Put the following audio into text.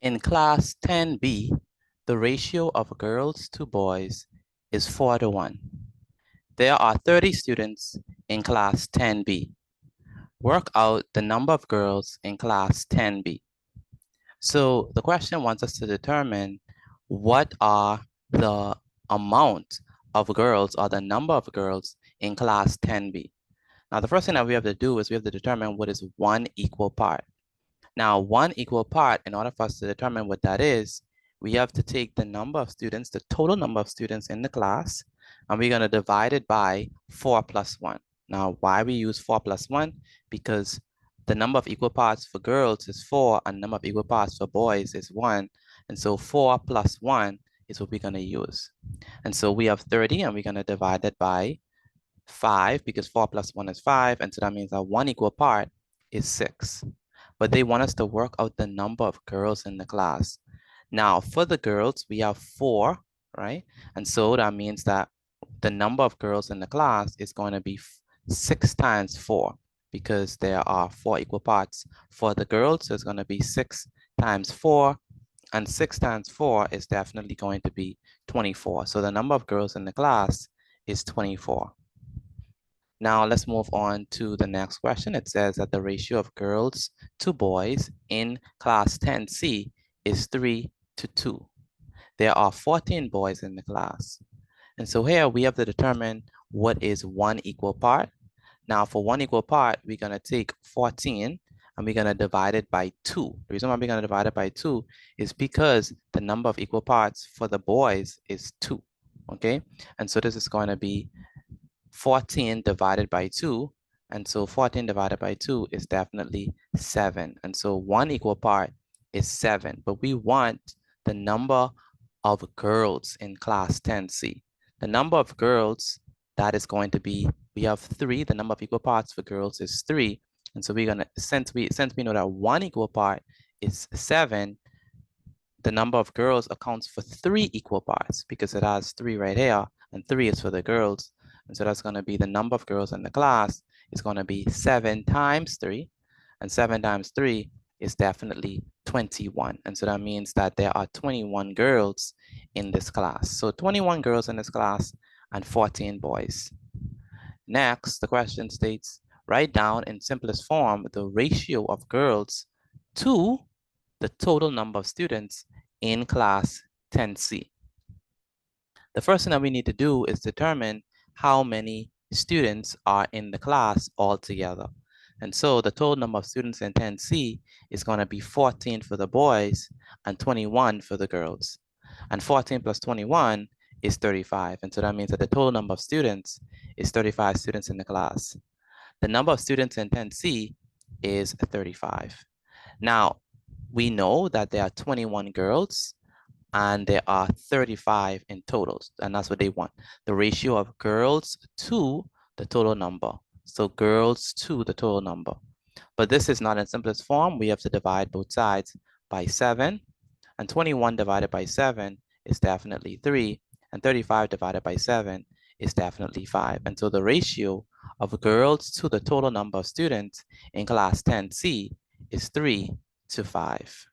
In class 10B, the ratio of girls to boys is 4:1. There are 30 students in class 10B. Work out the number of girls in class 10B. So the question wants us to determine what are the amount of girls or the number of girls in class 10B. Now, the first thing that we have to do is we have to determine what is one equal part. Now, one equal part, in order for us to determine what that is, we have to take the number of students, the total number of students in the class, and we're going to divide it by 4 plus 1. Now, why we use 4 plus 1? Because the number of equal parts for girls is 4, and the number of equal parts for boys is 1. And so 4 plus 1 is what we're going to use. And so we have 30, and we're going to divide it by 5, because 4 plus 1 is 5. And so that means that one equal part is 6. But they want us to work out the number of girls in the class. Now, for the girls, we have 4, right? And so that means that the number of girls in the class is going to be 6 times 4, because there are 4 equal parts. For the girls, it's going to be 6 times 4, and 6 times 4 is definitely going to be 24. So the number of girls in the class is 24. Now let's move on to the next question. It says that the ratio of girls to boys in class 10C is 3:2. There are 14 boys in the class. And so here we have to determine what is one equal part. Now for one equal part, we're going to take 14 and we're going to divide it by 2. The reason why we're going to divide it by 2 is because the number of equal parts for the boys is 2. Okay, and so this is going to be 14 divided by 2, and so 14 divided by 2 is definitely 7. And so one equal part is 7, but we want the number of girls in class 10C. The number of girls, that is going to be, we have 3, the number of equal parts for girls is 3, and so we're gonna, since we know that one equal part is 7, the number of girls accounts for 3 equal parts, because it has 3 right here, and 3 is for the girls. And so that's going to be the number of girls in the class is going to be 7 times 3. And 7 times 3 is definitely 21. And so that means that there are 21 girls in this class. So 21 girls in this class and 14 boys. Next, the question states, write down in simplest form the ratio of girls to the total number of students in class 10C. The first thing that we need to do is determine how many students are in the class altogether. And so the total number of students in 10C is going to be 14 for the boys and 21 for the girls. And 14 plus 21 is 35. And so that means that the total number of students is 35 students in the class. The number of students in 10C is 35. Now, we know that there are 21 girls and there are 35 in total, and that's what they want. The ratio of girls to the total number. So girls to the total number. But this is not in simplest form. We have to divide both sides by 7, and 21 divided by 7 is definitely 3, and 35 divided by 7 is definitely 5. And so the ratio of girls to the total number of students in class 10C is 3:5.